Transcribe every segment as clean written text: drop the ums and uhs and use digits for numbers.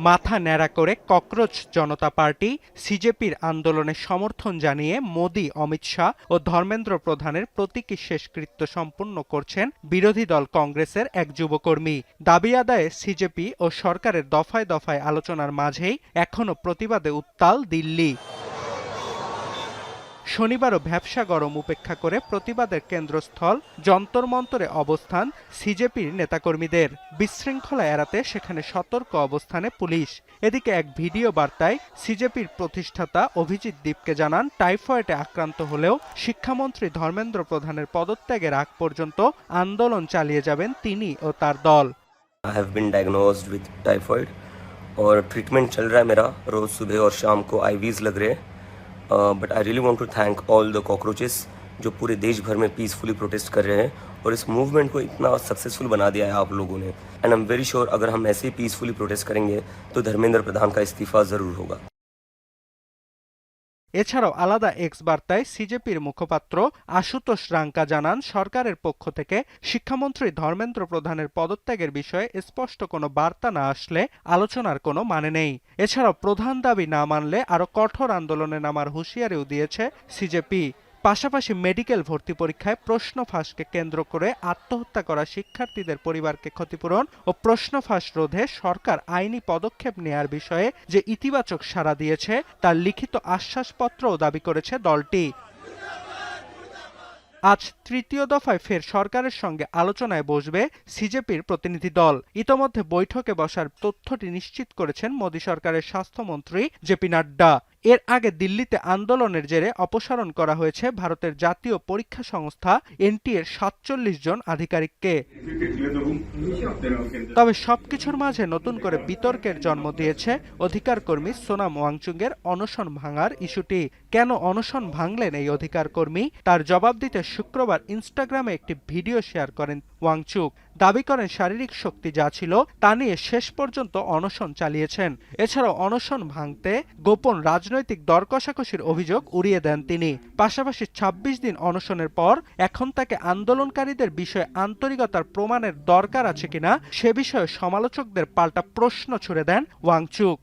মাথা ন্যাড়া করে ককরোচ জনতা পার্টি সিজেপির আন্দোলনে সমর্থন জানিয়ে মোদি, অমিত শাহ ও ধর্মেন্দ্র প্রধানের প্রতীকী শেষকৃত্য সম্পন্ন করছেন বিরোধী দল কংগ্রেসের এক যুবকর্মী। দাবি আদায়ে সিজেপি ও সরকারের দফায় দফায় আলোচনার মাঝেই এখনও প্রতিবাদে উত্তাল দিল্লি। শনিবারও ভ্যাপসা গরম উপেক্ষা করে প্রতিবাদের কেন্দ্রস্থল যন্তর মন্তরে অবস্থান সিজেপির নেতাকর্মীদের। বিশৃঙ্খলা এড়াতে সেখানে সতর্ক অবস্থানে পুলিশ। এদিকে এক ভিডিও বার্তায় সিজেপির প্রতিষ্ঠাতা অভিজিৎ দীপকে জানান, টাইফয়েডে আক্রান্ত হলেও শিক্ষামন্ত্রী ধর্মেন্দ্র প্রধানের পদত্যাগের আগ পর্যন্ত আন্দোলন চালিয়ে যাবেন তিনি ও তার দল। I have been diagnosed with typhoid और ट्रीटमेंट चल रहा है मेरा। रोज सुबह और शाम को आईवीज लग रहे हैं। But I really want to thank all the cockroaches जो पूरे देश भर में पीसफुली प्रोटेस्ट कर रहे हैं और इस मूवमेंट को इतना सक्सेसफुल बना दिया है आप लोगों ने। And I am very sure अगर हम ऐसे ही पीसफुली प्रोटेस्ट करेंगे तो धर्मेंद्र प्रधान का इस्तीफा जरूर होगा। এছাড়াও আলাদা এক্স বার্তায় সিজেপির মুখপাত্র আশুতোষ রাঙ্কা জানান, সরকারের পক্ষ থেকে শিক্ষামন্ত্রী ধর্মেন্দ্র প্রধানের পদত্যাগের বিষয়ে স্পষ্ট কোনো বার্তা না আসলে আলোচনার কোনো মানে নেই। এছাড়াও প্রধান দাবি না মানলে আরও কঠোর আন্দোলনে নামার হুঁশিয়ারিও দিয়েছে সিজেপি। পাশাপাশি মেডিকেল ভর্তি পরীক্ষায় প্রশ্ন ফাঁসকে কেন্দ্র করে আত্মহত্যা করা শিক্ষার্থীদের পরিবারকে ক্ষতিপূরণ ও প্রশ্ন ফাঁস রোধে সরকার আইনি পদক্ষেপ নেয়ার বিষয়ে যে ইতিবাচক সাড়া দিয়েছে তার লিখিত আশ্বাসপত্রও দাবি করেছে দলটি। আজ তৃতীয় দফায় ফের সরকারের সঙ্গে আলোচনায় বসবে সিজেপির প্রতিনিধি দল। ইতোমধ্যে বৈঠকে বসার তথ্যটি নিশ্চিত করেছেন মোদী সরকারের স্বাস্থ্যমন্ত্রী জেপি নাড্ডা। এর আগে দিল্লিতে আন্দোলনের জেরে অপসারণ করা হয়েছে ভারতের জাতীয় পরীক্ষা সংস্থা এনটিএর ৪৭ জন আধিকারিককে। তবে সবকিছুর মাঝে নতুন করে বিতর্কের জন্ম দিয়েছে অধিকার কর্মী সোনাম ওয়াংচুকের অনশন ভাঙার ইস্যুটি। কেন অনশন ভাঙলেন এই অধিকার কর্মী, তার জবাব দিতে শুক্রবার ইনস্টাগ্রামে একটি ভিডিও শেয়ার করেন ওয়াংচুক। দাবি করেন শারীরিক শক্তি যা ছিল তা নিয়ে শেষ পর্যন্ত অনশন চালিয়েছেন। এছাড়াও অনশন ভাঙতে গোপন রাজনৈতিক দর কষাকষির অভিযোগ উড়িয়ে দেন তিনি। পাশাপাশি ২৬ দিন অনশনের পর এখন তাকে আন্দোলনকারীদের বিষয়ে আন্তরিকতার প্রমাণের দরকার আছে কিনা সে বিষয়ে সমালোচকদের পাল্টা প্রশ্ন ছুড়ে দেন ওয়াংচুক।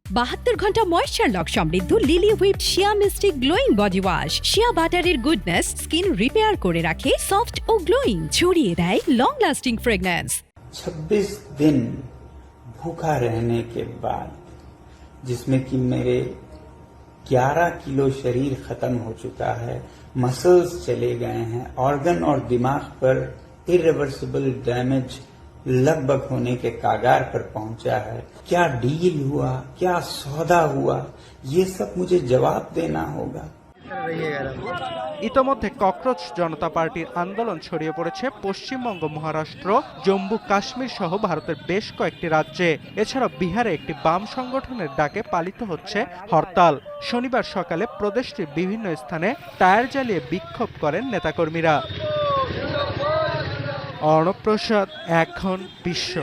৭২ ঘন্টা ময়েশ্চার লক সমৃদ্ধ লিলি হুইপড শিয়া মিস্টিক গ্লোয়িং বডি ওয়াশ। শিয়া বাটারের গুডনেস স্কিন রিপেয়ার করে রাখে সফট ও গ্লোয়িং, ছড়িয়ে দেয় লং লাস্টিং ফ্রেগন্যান্স। 26 दिन भूखा रहने के बाद, जिसमें कि मेरे 11 किलो शरीर खत्म हो चुका है, मसल्स चले गए हैं, ऑर्गन और दिमाग पर इरिवर्सिबल डैमेज लगभग होने के कागार पर पहुंचा है। क्या डील हुआ, क्या सौदा हुआ, ये सब मुझे जवाब देना होगा। ইতোমধ্যে ককরোচ জনতা পার্টির আন্দোলন ছড়িয়ে পড়েছে পশ্চিমবঙ্গ, মহারাষ্ট্র, জম্মু কাশ্মীর সহ ভারতের বেশ কয়েকটি রাজ্যে। এছাড়াও বিহারে একটি বাম সংগঠনের ডাকে পালিত হচ্ছে হরতাল। শনিবার সকালে প্রদেশটির বিভিন্ন স্থানে টায়ার জ্বালিয়ে বিক্ষোভ করেন নেতাকর্মীরা। অর্ণব প্রসাদ, এখন বিশ্ব।